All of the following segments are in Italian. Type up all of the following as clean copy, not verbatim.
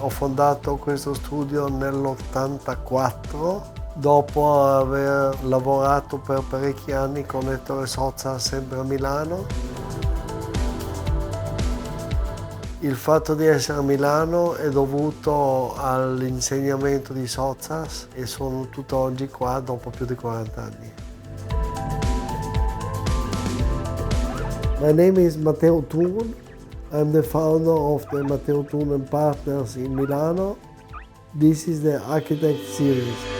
Ho fondato questo studio nell'84 dopo aver lavorato per parecchi anni con Ettore Sottsass sempre a Milano. Il fatto di essere a Milano è dovuto all'insegnamento di Sottsass e sono tutt'oggi qua dopo più di 40 anni. My name is Matteo Thun. I'm the founder of the Matteo Thun & Partners in Milano. This is the Architect Series.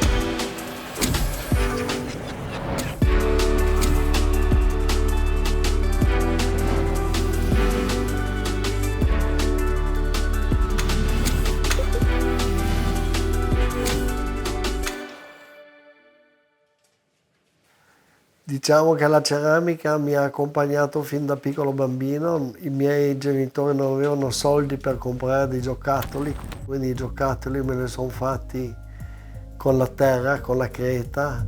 Diciamo che la ceramica mi ha accompagnato fin da piccolo bambino. I miei genitori non avevano soldi per comprare dei giocattoli, quindi i giocattoli me ne sono fatti con la terra, con la creta,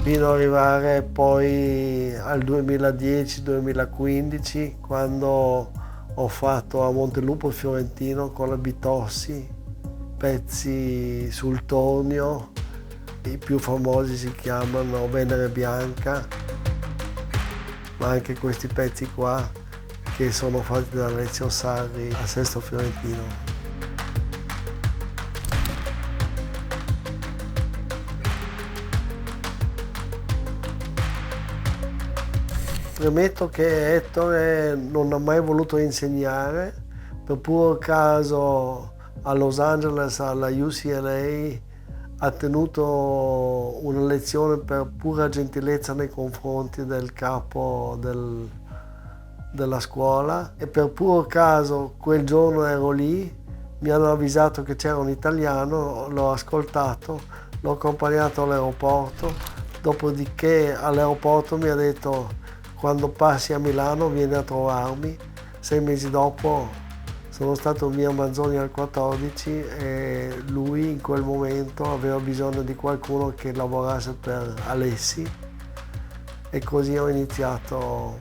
fino ad arrivare poi al 2010-2015, quando ho fatto a Montelupo Fiorentino con la Bitossi pezzi sul tornio. I più famosi si chiamano Venere Bianca, ma anche questi pezzi qua che sono fatti da Alessio Sarri a Sesto Fiorentino. Premetto che Ettore non ha mai voluto insegnare, per puro caso a Los Angeles alla UCLA ha tenuto una lezione per pura gentilezza nei confronti del capo della scuola e per puro caso quel giorno ero lì, mi hanno avvisato che c'era un italiano, l'ho ascoltato, l'ho accompagnato all'aeroporto, dopodiché all'aeroporto mi ha detto: quando passi a Milano vieni a trovarmi. 6 mesi dopo sono stato via Manzoni al 14 e lui in quel momento aveva bisogno di qualcuno che lavorasse per Alessi e così ho iniziato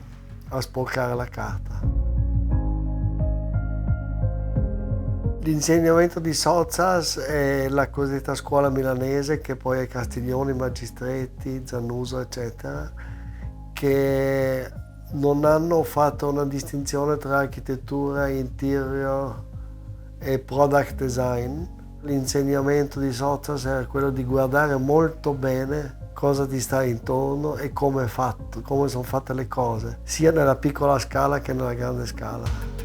a sporcare la carta. L'insegnamento di Sottsass è la cosiddetta scuola milanese, che poi è Castiglioni, Magistretti, Zannuso, eccetera, che non hanno fatto una distinzione tra architettura, interior e product design. L'insegnamento di Sottsass era quello di guardare molto bene cosa ti sta intorno e come è fatto, come sono fatte le cose, sia nella piccola scala che nella grande scala.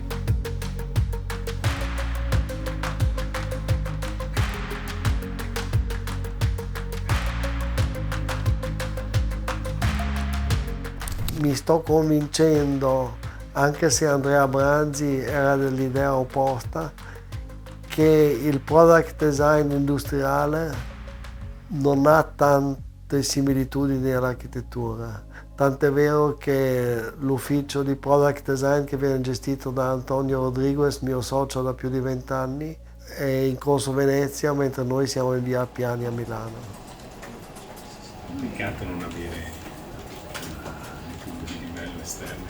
Mi sto convincendo, anche se Andrea Branzi era dell'idea opposta, che il product design industriale non ha tante similitudini all'architettura. Tant'è vero che l'ufficio di product design che viene gestito da Antonio Rodriguez, mio socio da più di 20 anni, è in Corso Venezia, mentre noi siamo in via Appiani a Milano. Peccato non avere di livello esterno.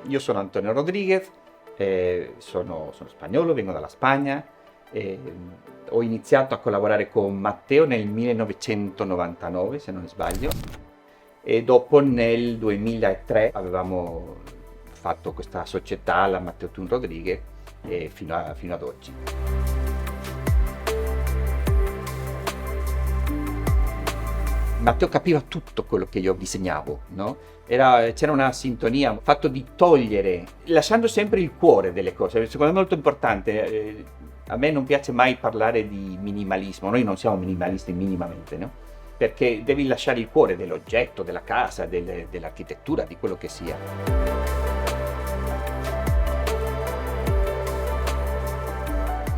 Io sono Antonio Rodriguez, sono spagnolo, vengo dalla Spagna. Ho iniziato a collaborare con Matteo nel 1999, se non sbaglio, e dopo nel 2003 avevamo fatto questa società, la Matteo Thun Rodriguez, fino ad oggi. Matteo capiva tutto quello che io disegnavo, no? C'era una sintonia, fatto di togliere, lasciando sempre il cuore delle cose. Secondo me è molto importante. A me non piace mai parlare di minimalismo, noi non siamo minimalisti minimamente, no? Perché devi lasciare il cuore dell'oggetto, della casa, dell'architettura, di quello che sia.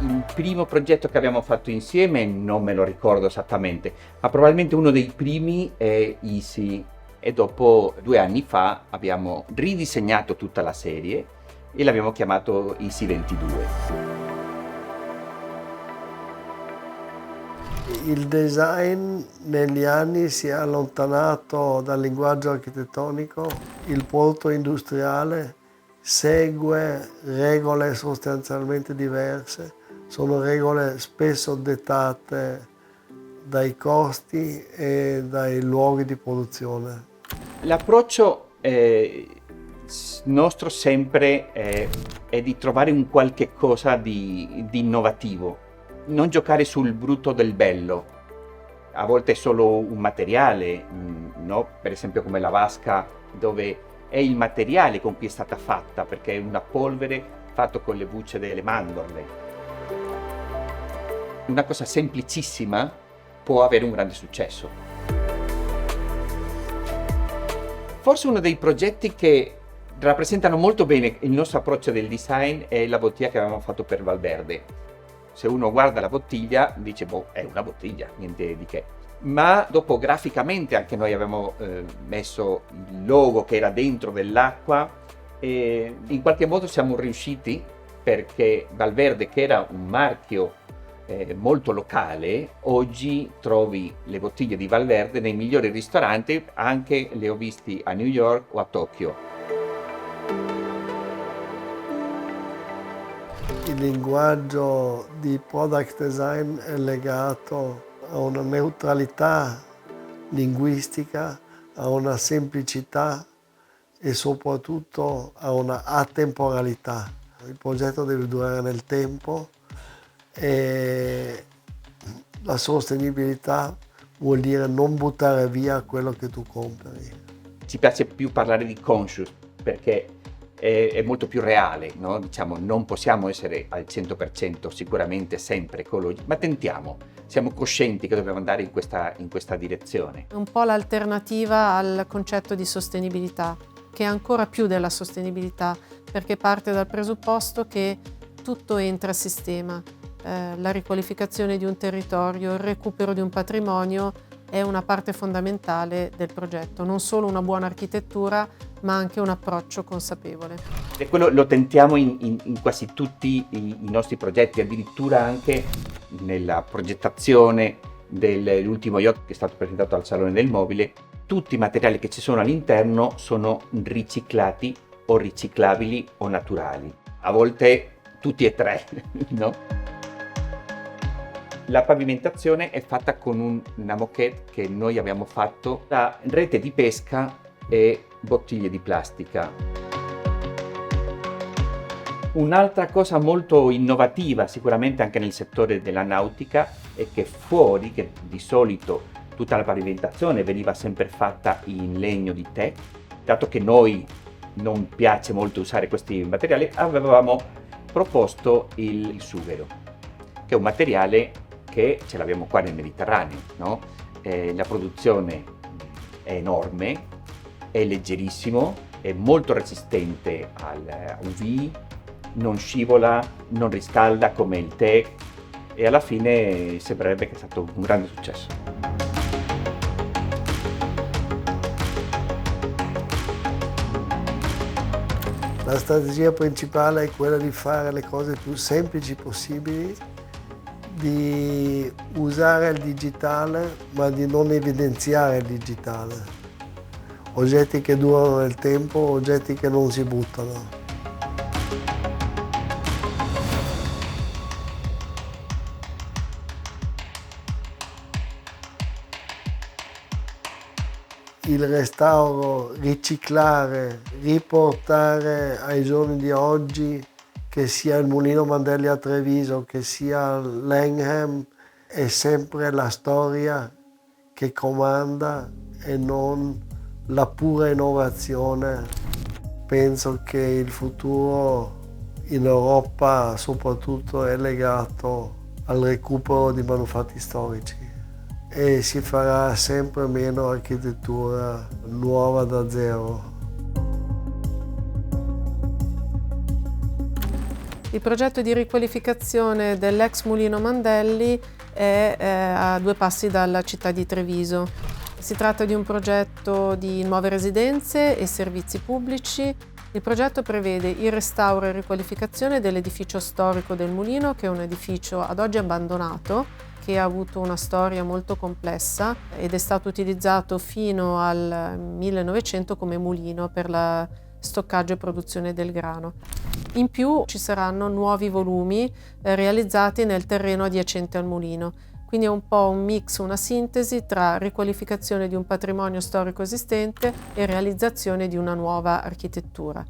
Il primo progetto che abbiamo fatto insieme non me lo ricordo esattamente, ma probabilmente uno dei primi è Easy e dopo 2 anni fa abbiamo ridisegnato tutta la serie e l'abbiamo chiamato IC22. Il design negli anni si è allontanato dal linguaggio architettonico, il porto industriale segue regole sostanzialmente diverse, sono regole spesso dettate dai costi e dai luoghi di produzione. L'approccio nostro sempre è di trovare un qualche cosa di innovativo, non giocare sul brutto del bello. A volte è solo un materiale, no? Per esempio come la vasca, dove è il materiale con cui è stata fatta, perché è una polvere fatta con le bucce delle mandorle. Una cosa semplicissima può avere un grande successo. Forse uno dei progetti che rappresentano molto bene il nostro approccio del design è la bottiglia che avevamo fatto per Valverde. Se uno guarda la bottiglia dice, boh, è una bottiglia, niente di che. Ma dopo graficamente anche noi avevamo messo il logo che era dentro dell'acqua e in qualche modo siamo riusciti, perché Valverde, che era un marchio molto locale, oggi trovi le bottiglie di Valverde nei migliori ristoranti, anche le ho visti a New York o a Tokyo. Il linguaggio di product design è legato a una neutralità linguistica, a una semplicità e soprattutto a una atemporalità. Il progetto deve durare nel tempo e la sostenibilità vuol dire non buttare via quello che tu compri. Ci piace più parlare di conscious perché è molto più reale, no? Diciamo, non possiamo essere al 100% sicuramente sempre ecologici, ma tentiamo, siamo coscienti che dobbiamo andare in questa direzione. È un po' l'alternativa al concetto di sostenibilità, che è ancora più della sostenibilità, perché parte dal presupposto che tutto entra a sistema. La riqualificazione di un territorio, il recupero di un patrimonio è una parte fondamentale del progetto, non solo una buona architettura, ma anche un approccio consapevole. E quello lo tentiamo in quasi tutti i nostri progetti, addirittura anche nella progettazione dell'ultimo yacht che è stato presentato al Salone del Mobile. Tutti i materiali che ci sono all'interno sono riciclati o riciclabili o naturali. A volte tutti e tre, no? La pavimentazione è fatta con una moquette che noi abbiamo fatto da rete di pesca e bottiglie di plastica. Un'altra cosa molto innovativa, sicuramente anche nel settore della nautica, è che fuori, che di solito tutta la pavimentazione veniva sempre fatta in legno di tè, dato che noi non piace molto usare questi materiali, avevamo proposto il sughero, che è un materiale che ce l'abbiamo qua nel Mediterraneo, no? La produzione è enorme, è leggerissimo, è molto resistente al UV, non scivola, non riscalda come il tè e alla fine sembrerebbe che è stato un grande successo. La strategia principale è quella di fare le cose più semplici possibili, di usare il digitale ma di non evidenziare il digitale. Oggetti che durano nel tempo, oggetti che non si buttano. Il restauro, riciclare, riportare ai giorni di oggi, che sia il Mulino Mandelli a Treviso, che sia Langham, è sempre la storia che comanda e non la pura innovazione. Penso che il futuro in Europa soprattutto è legato al recupero di manufatti storici e si farà sempre meno architettura nuova da zero. Il progetto di riqualificazione dell'ex Mulino Mandelli è a 2 passi dalla città di Treviso. Si tratta di un progetto di nuove residenze e servizi pubblici. Il progetto prevede il restauro e riqualificazione dell'edificio storico del Mulino, che è un edificio ad oggi abbandonato, che ha avuto una storia molto complessa ed è stato utilizzato fino al 1900 come mulino per la stoccaggio e produzione del grano. In più ci saranno nuovi volumi realizzati nel terreno adiacente al mulino. Quindi è un po' un mix, una sintesi tra riqualificazione di un patrimonio storico esistente e realizzazione di una nuova architettura.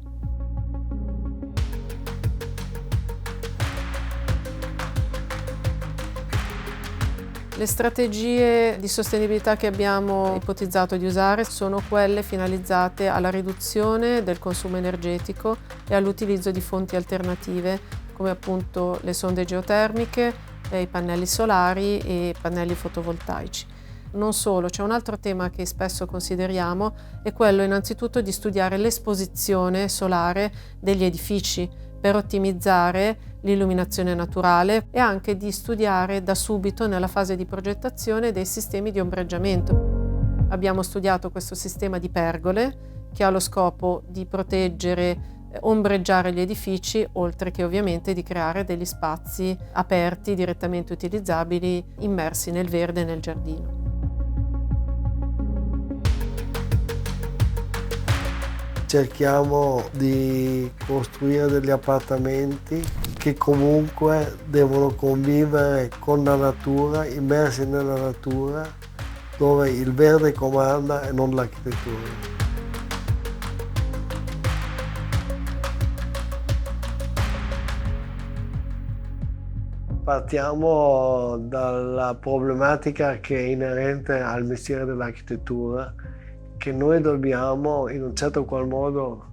Le strategie di sostenibilità che abbiamo ipotizzato di usare sono quelle finalizzate alla riduzione del consumo energetico e all'utilizzo di fonti alternative come appunto le sonde geotermiche, i pannelli solari e i pannelli fotovoltaici. Non solo, c'è un altro tema che spesso consideriamo, è quello innanzitutto di studiare l'esposizione solare degli edifici per ottimizzare l'illuminazione naturale e anche di studiare da subito nella fase di progettazione dei sistemi di ombreggiamento. Abbiamo studiato questo sistema di pergole che ha lo scopo di proteggere, ombreggiare gli edifici, oltre che ovviamente di creare degli spazi aperti, direttamente utilizzabili, immersi nel verde e nel giardino. Cerchiamo di costruire degli appartamenti che comunque devono convivere con la natura, immersi nella natura, dove il verde comanda e non l'architettura. Partiamo dalla problematica che è inerente al mestiere dell'architettura, che noi dobbiamo in un certo qual modo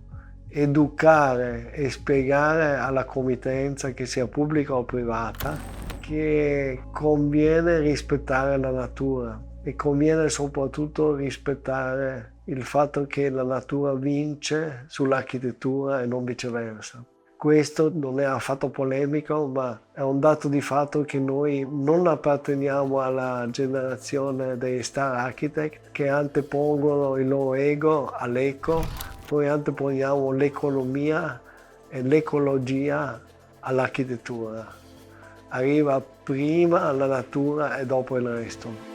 educare e spiegare alla committenza, che sia pubblica o privata, che conviene rispettare la natura e conviene soprattutto rispettare il fatto che la natura vince sull'architettura e non viceversa. Questo non è affatto polemico, ma è un dato di fatto che noi non apparteniamo alla generazione dei star architect che antepongono il loro ego all'eco, noi anteponiamo l'economia e l'ecologia all'architettura. Arriva prima la natura e dopo il resto.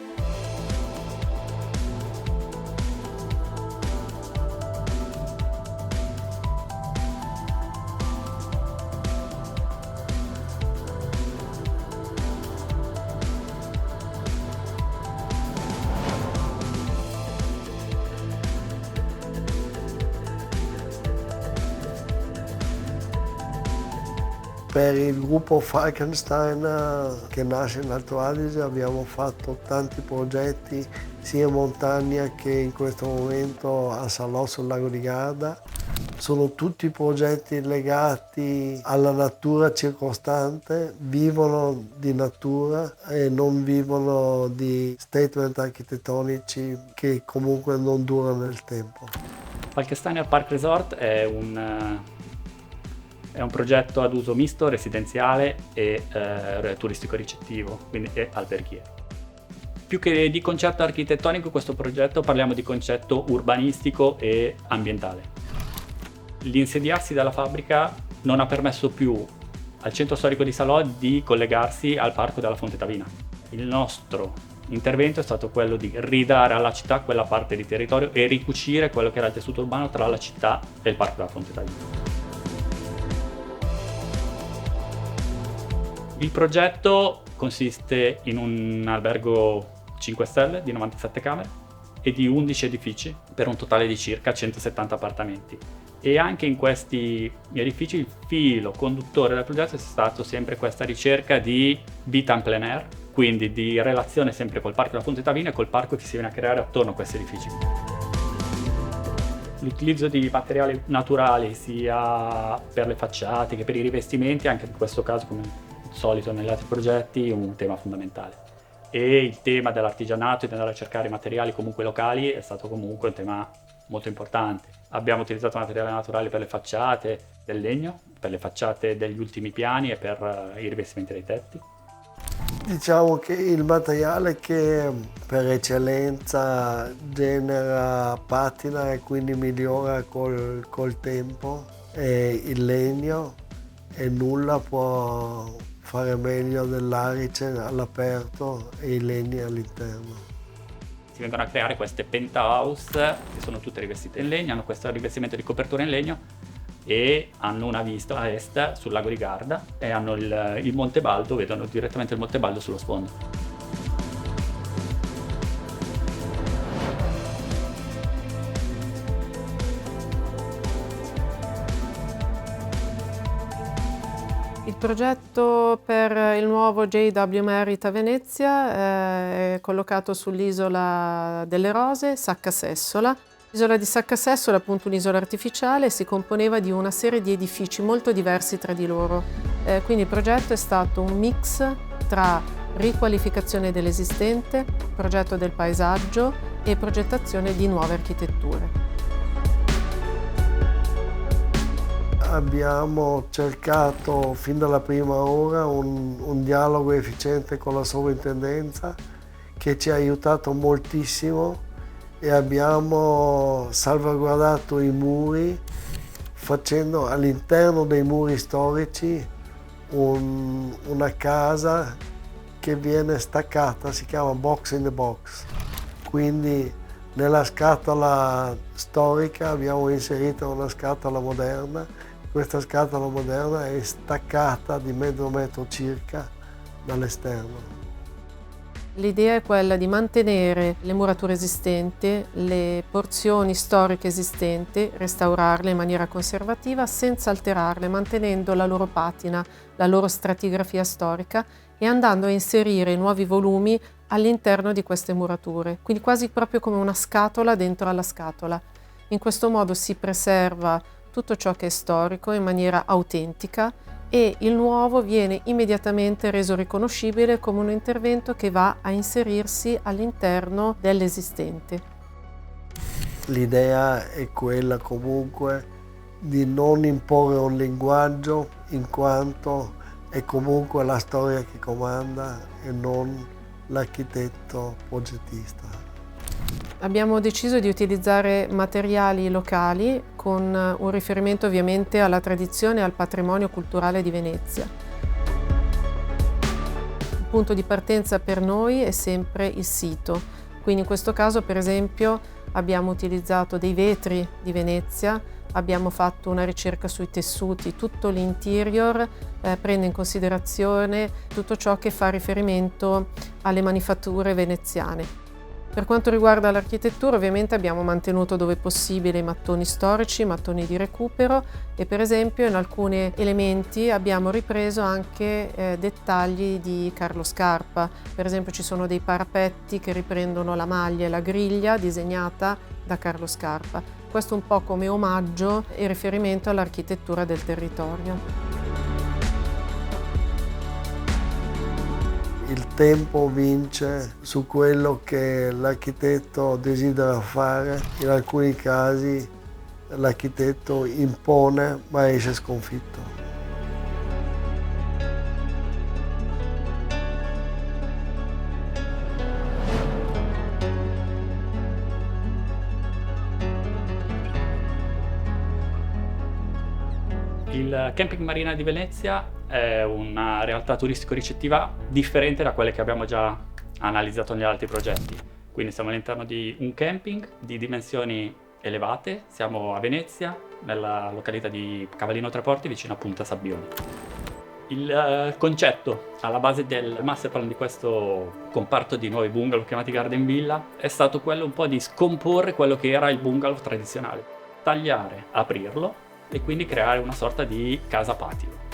Per il gruppo Falkenstein che nasce in Alto Adige abbiamo fatto tanti progetti sia in montagna che in questo momento a Salò sul lago di Garda. Sono tutti progetti legati alla natura circostante, vivono di natura e non vivono di statement architettonici che comunque non durano nel tempo. Falkensteiner Park Resort è un progetto ad uso misto, residenziale e turistico ricettivo, quindi è alberghiero. Più che di concetto architettonico, questo progetto parliamo di concetto urbanistico e ambientale. L'insediarsi della fabbrica non ha permesso più al centro storico di Salò di collegarsi al parco della Fonte Tavina. Il nostro intervento è stato quello di ridare alla città quella parte di territorio e ricucire quello che era il tessuto urbano tra la città e il parco della Fonte Tavina. Il progetto consiste in un albergo 5 stelle di 97 camere e di 11 edifici per un totale di circa 170 appartamenti. E anche in questi edifici il filo conduttore del progetto è stato sempre questa ricerca di vita en plein air, quindi di relazione sempre col parco della Fonte Tavina e col parco che si viene a creare attorno a questi edifici. L'utilizzo di materiali naturali sia per le facciate che per i rivestimenti, anche in questo caso come solito negli altri progetti, un tema fondamentale. E il tema dell'artigianato e di andare a cercare materiali comunque locali è stato comunque un tema molto importante. Abbiamo utilizzato materiali naturali per le facciate del legno, per le facciate degli ultimi piani e per i rivestimenti dei tetti. Diciamo che il materiale che per eccellenza genera patina e quindi migliora col tempo è il legno, e nulla può fare meglio dell'arice all'aperto e i legni all'interno. Si vengono a creare queste penthouse che sono tutte rivestite in legno, hanno questo rivestimento di copertura in legno e hanno una vista a est sul lago di Garda e hanno il Monte Baldo, vedono direttamente il Monte Baldo sullo sfondo. Il progetto per il nuovo JW Marriott a Venezia è collocato sull'isola delle Rose, Sacca Sessola. L'isola di Sacca Sessola è appunto un'isola artificiale, si componeva di una serie di edifici molto diversi tra di loro. Quindi il progetto è stato un mix tra riqualificazione dell'esistente, progetto del paesaggio e progettazione di nuove architetture. Abbiamo cercato fin dalla prima ora un dialogo efficiente con la sovrintendenza che ci ha aiutato moltissimo, e abbiamo salvaguardato i muri facendo all'interno dei muri storici una casa che viene staccata, si chiama box in the box. Quindi nella scatola storica abbiamo inserito una scatola moderna. Questa scatola moderna è staccata di mezzo metro circa dall'esterno. L'idea è quella di mantenere le murature esistenti, le porzioni storiche esistenti, restaurarle in maniera conservativa senza alterarle, mantenendo la loro patina, la loro stratigrafia storica e andando a inserire nuovi volumi all'interno di queste murature, quindi quasi proprio come una scatola dentro alla scatola. In questo modo si preserva tutto ciò che è storico in maniera autentica e il nuovo viene immediatamente reso riconoscibile come un intervento che va a inserirsi all'interno dell'esistente. L'idea è quella comunque di non imporre un linguaggio, in quanto è comunque la storia che comanda e non l'architetto progettista. Abbiamo deciso di utilizzare materiali locali con un riferimento ovviamente alla tradizione e al patrimonio culturale di Venezia. Il punto di partenza per noi è sempre il sito, quindi in questo caso per esempio abbiamo utilizzato dei vetri di Venezia, abbiamo fatto una ricerca sui tessuti, tutto l'interior prende in considerazione tutto ciò che fa riferimento alle manifatture veneziane. Per quanto riguarda l'architettura, ovviamente abbiamo mantenuto dove possibile i mattoni storici, i mattoni di recupero e per esempio in alcuni elementi abbiamo ripreso anche dettagli di Carlo Scarpa. Per esempio ci sono dei parapetti che riprendono la maglia e la griglia disegnata da Carlo Scarpa. Questo un po' come omaggio e riferimento all'architettura del territorio. Il tempo vince su quello che l'architetto desidera fare. In alcuni casi l'architetto impone ma esce sconfitto. Il Camping Marina di Venezia è una realtà turistico-ricettiva differente da quelle che abbiamo già analizzato negli altri progetti. Quindi siamo all'interno di un camping di dimensioni elevate, siamo a Venezia, nella località di Cavallino Tre Porti, vicino a Punta Sabbioni. Il concetto alla base del master plan di questo comparto di nuovi bungalow chiamati Garden Villa è stato quello un po' di scomporre quello che era il bungalow tradizionale, tagliare, aprirlo e quindi creare una sorta di casa patio.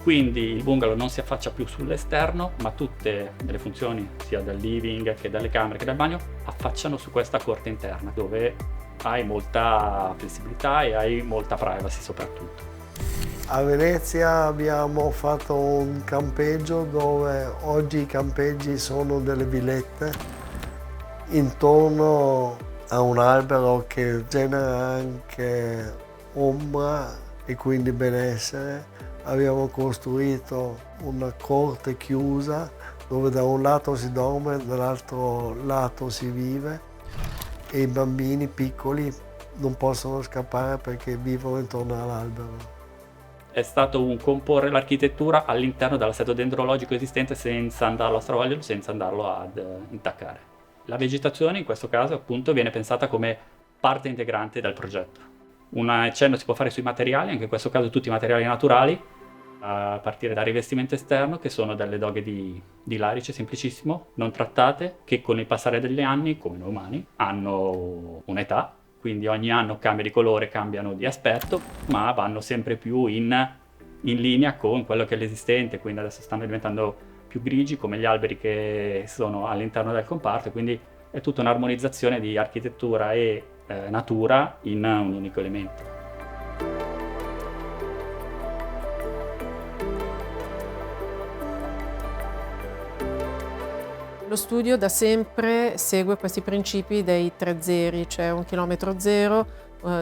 Quindi il bungalow non si affaccia più sull'esterno, ma tutte le funzioni, sia del living che dalle camere che dal bagno, affacciano su questa corte interna, dove hai molta flessibilità e hai molta privacy soprattutto. A Venezia abbiamo fatto un campeggio dove oggi i campeggi sono delle villette intorno a un albero che genera anche ombra e quindi benessere. Abbiamo costruito una corte chiusa dove da un lato si dorme, dall'altro lato si vive e i bambini piccoli non possono scappare perché vivono intorno all'albero. È stato un comporre l'architettura all'interno dell'assetto dendrologico esistente senza andarlo a stravolgere, senza andarlo ad intaccare. La vegetazione in questo caso appunto viene pensata come parte integrante del progetto. Un accenno si può fare sui materiali, anche in questo caso tutti i materiali naturali, a partire dal rivestimento esterno, che sono delle doghe di larice semplicissimo, non trattate, che con il passare degli anni, come noi umani, hanno un'età, quindi ogni anno cambia di colore, cambiano di aspetto, ma vanno sempre più in linea con quello che è l'esistente, quindi adesso stanno diventando più grigi come gli alberi che sono all'interno del comparto, quindi è tutta un'armonizzazione di architettura e natura in un unico elemento. Lo studio da sempre segue questi principi dei 3 zeri, cioè 1 chilometro zero,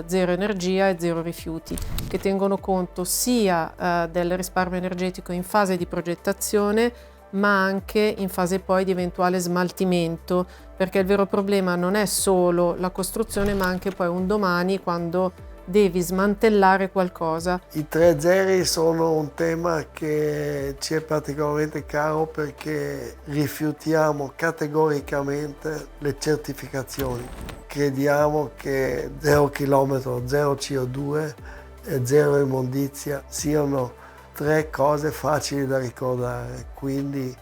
zero energia e zero rifiuti, che tengono conto sia del risparmio energetico in fase di progettazione, ma anche in fase poi di eventuale smaltimento, perché il vero problema non è solo la costruzione, ma anche poi un domani quando devi smantellare qualcosa. I 3 zeri sono un tema che ci è particolarmente caro perché rifiutiamo categoricamente le certificazioni. Crediamo che 0 chilometro, 0 CO2 e 0 immondizia siano 3 cose facili da ricordare, quindi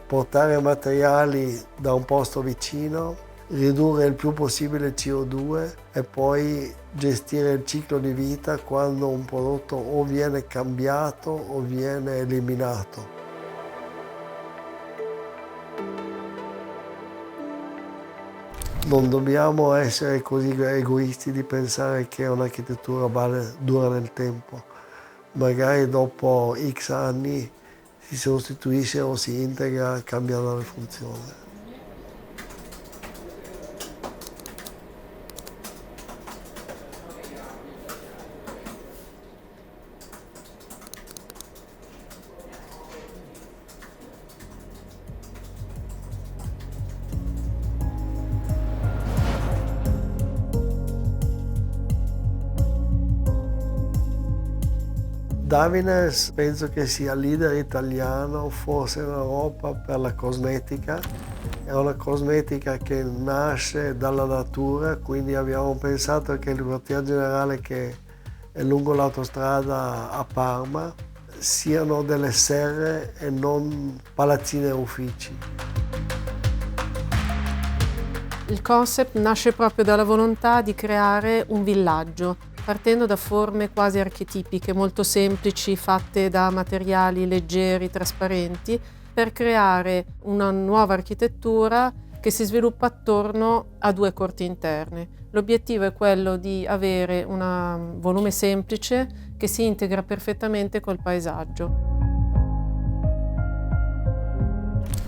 portare materiali da un posto vicino, ridurre il più possibile il CO2 e poi gestire il ciclo di vita quando un prodotto o viene cambiato o viene eliminato. Non dobbiamo essere così egoisti di pensare che un'architettura dura nel tempo. Magari dopo X anni si sostituisce o si integra cambiando le funzioni. Davines penso che sia leader italiano, forse in Europa, per la cosmetica. È una cosmetica che nasce dalla natura, quindi abbiamo pensato che il quartier generale che è lungo l'autostrada a Parma siano delle serre e non palazzine e uffici. Il concept nasce proprio dalla volontà di creare un villaggio, partendo da forme quasi archetipiche, molto semplici, fatte da materiali leggeri, trasparenti, per creare una nuova architettura che si sviluppa attorno a 2 corti interne. L'obiettivo è quello di avere un volume semplice che si integra perfettamente col paesaggio.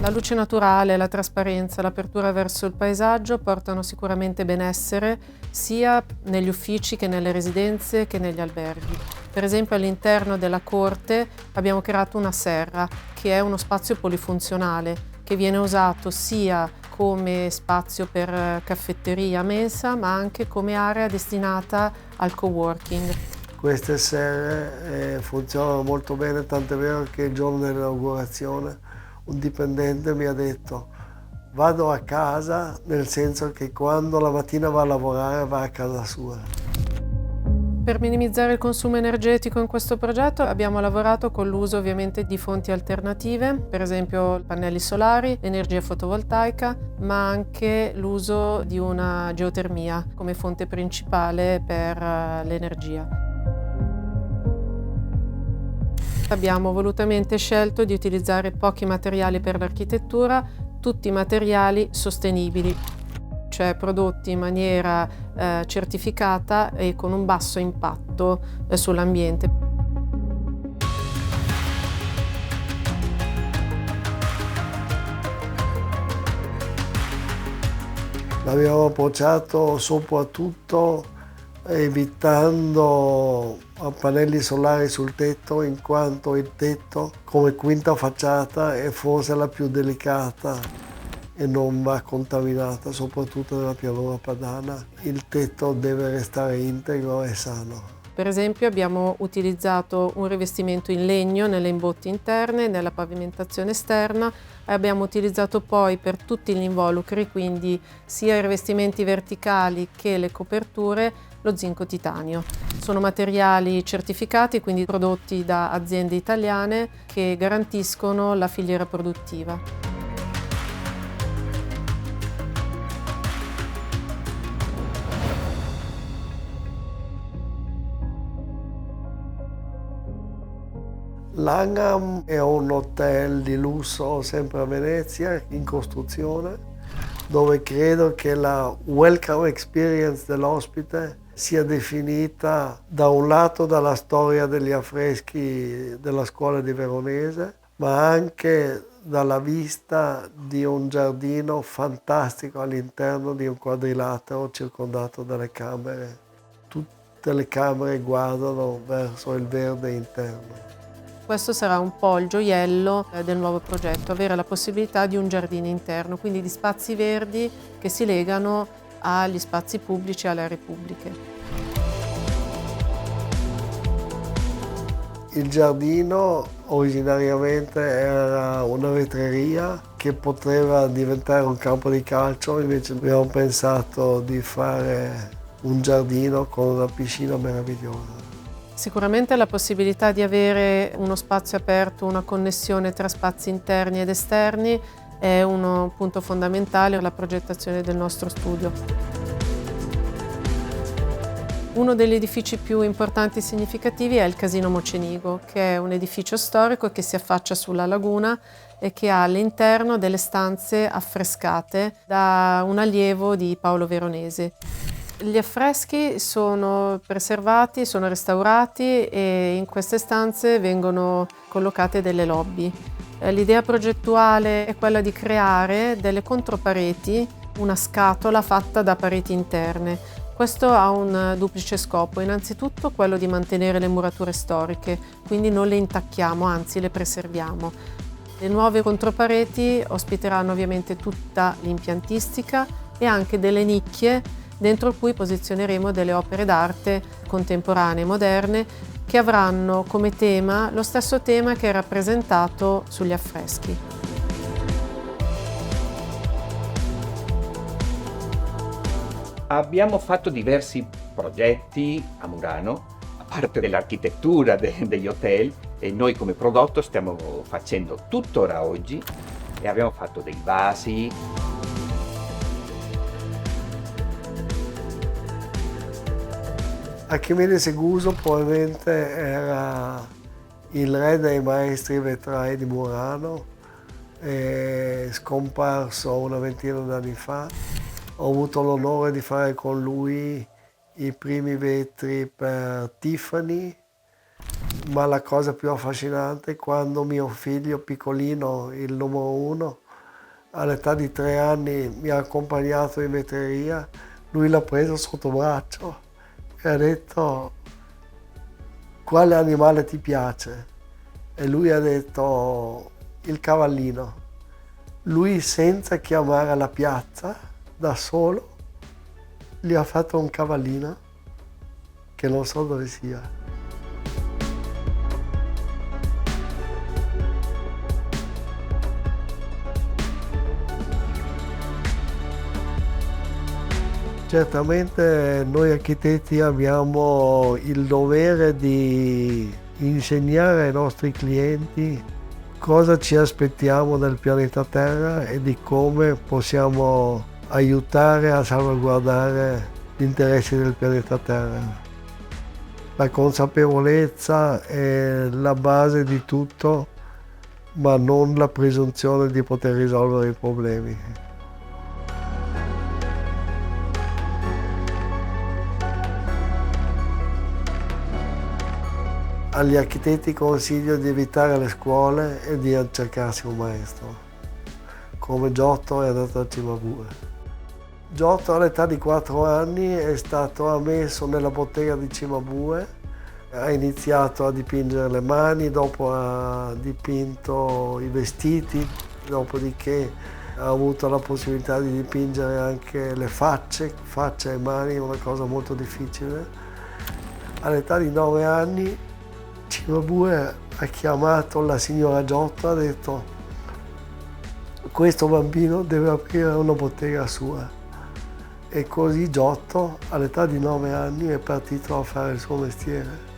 La luce naturale, la trasparenza, l'apertura verso il paesaggio portano sicuramente benessere sia negli uffici che nelle residenze che negli alberghi. Per esempio all'interno della corte abbiamo creato una serra che è uno spazio polifunzionale che viene usato sia come spazio per caffetteria, mensa, ma anche come area destinata al coworking. Queste serre funzionano molto bene, tant'è vero che il giorno dell'inaugurazione un dipendente mi ha detto: vado a casa, nel senso che quando la mattina va a lavorare va a casa sua. Per minimizzare il consumo energetico in questo progetto abbiamo lavorato con l'uso ovviamente di fonti alternative, per esempio pannelli solari, energia fotovoltaica, ma anche l'uso di una geotermia come fonte principale per l'energia. Abbiamo volutamente scelto di utilizzare pochi materiali per l'architettura, tutti materiali sostenibili, cioè prodotti in maniera certificata e con un basso impatto sull'ambiente. L'abbiamo approcciato soprattutto evitando pannelli solari sul tetto, in quanto il tetto come quinta facciata è forse la più delicata e non va contaminata, soprattutto nella pianura padana. Il tetto deve restare integro e sano. Per esempio abbiamo utilizzato un rivestimento in legno nelle imbotti interne, nella pavimentazione esterna e abbiamo utilizzato poi per tutti gli involucri, quindi sia i rivestimenti verticali che le coperture, lo zinco titanio. Sono materiali certificati, quindi prodotti da aziende italiane che garantiscono la filiera produttiva. L'Angham è un hotel di lusso sempre a Venezia, in costruzione, dove credo che la welcome experience dell'ospite sia definita da un lato dalla storia degli affreschi della scuola di Veronese, ma anche dalla vista di un giardino fantastico all'interno di un quadrilatero circondato dalle camere. Tutte le camere guardano verso il verde interno. Questo sarà un po' il gioiello del nuovo progetto, avere la possibilità di un giardino interno, quindi di spazi verdi che si legano agli spazi pubblici e alle aree pubbliche. Il giardino originariamente era una vetreria che poteva diventare un campo di calcio, invece abbiamo pensato di fare un giardino con una piscina meravigliosa. Sicuramente la possibilità di avere uno spazio aperto, una connessione tra spazi interni ed esterni è un punto fondamentale per la progettazione del nostro studio. Uno degli edifici più importanti e significativi è il Casino Mocenigo, che è un edificio storico che si affaccia sulla laguna e che ha all'interno delle stanze affrescate da un allievo di Paolo Veronese. Gli affreschi sono preservati, sono restaurati e in queste stanze vengono collocate delle lobby. L'idea progettuale è quella di creare delle contropareti, una scatola fatta da pareti interne. Questo ha un duplice scopo, innanzitutto quello di mantenere le murature storiche, quindi non le intacchiamo, anzi le preserviamo. Le nuove contropareti ospiteranno ovviamente tutta l'impiantistica e anche delle nicchie dentro cui posizioneremo delle opere d'arte contemporanee e moderne che avranno come tema lo stesso tema che è rappresentato sugli affreschi. Abbiamo fatto diversi progetti a Murano, a parte dell'architettura degli hotel, e noi come prodotto stiamo facendo tuttora oggi e abbiamo fatto dei vasi. Archimede Seguso probabilmente era il re dei maestri vetrai di Murano, è scomparso una ventina d'anni fa. Ho avuto l'onore di fare con lui i primi vetri per Tiffany, ma la cosa più affascinante è quando mio figlio piccolino, il numero 1, all'età di 3 anni mi ha accompagnato in vetreria, lui l'ha preso sotto braccio e ha detto: quale animale ti piace? E lui ha detto: il cavallino. Lui, senza chiamare la piazza, da solo gli ha fatto un cavallino che non so dove sia. Certamente noi architetti abbiamo il dovere di insegnare ai nostri clienti cosa ci aspettiamo dal pianeta Terra e di come possiamo aiutare a salvaguardare gli interessi del pianeta Terra. La consapevolezza è la base di tutto, ma non la presunzione di poter risolvere i problemi. Agli architetti consiglio di evitare le scuole e di cercarsi un maestro. Come Giotto è andato a Cimabue. Giotto all'età di 4 anni è stato ammesso nella bottega di Cimabue, ha iniziato a dipingere le mani, dopo ha dipinto i vestiti, dopodiché ha avuto la possibilità di dipingere anche le facce e mani, è una cosa molto difficile. All'età di 9 anni Cimabue ha chiamato la signora Giotto e ha detto: questo bambino deve aprire una bottega sua. E così Giotto all'età di 9 anni è partito a fare il suo mestiere.